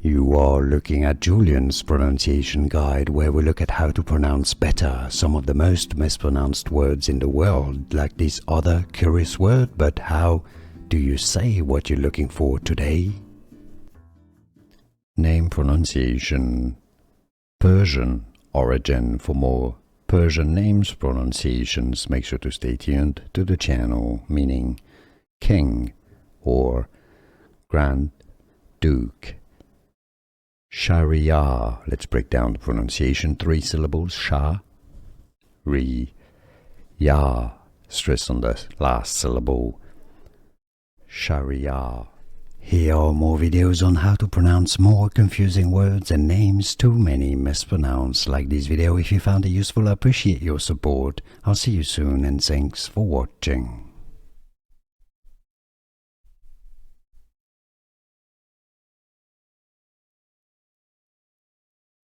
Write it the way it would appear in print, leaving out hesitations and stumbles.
You are looking at Julian's pronunciation guide, where we look at how to pronounce better some of the most mispronounced words in the world, like this other curious word. But how do you say what you're looking for today? Name pronunciation. Persian origin. For more Persian names pronunciations, make sure to stay tuned to the channel, meaning king or Grand Duke. Shahriyar. Let's break down the pronunciation. 3 syllables. Shah, Ri, Ya. Stress on the last syllable. Shahriyar. Here are more videos on how to pronounce more confusing words and names too many mispronounced. Like this video if you found it useful. I appreciate your support. I'll see you soon and thanks for watching.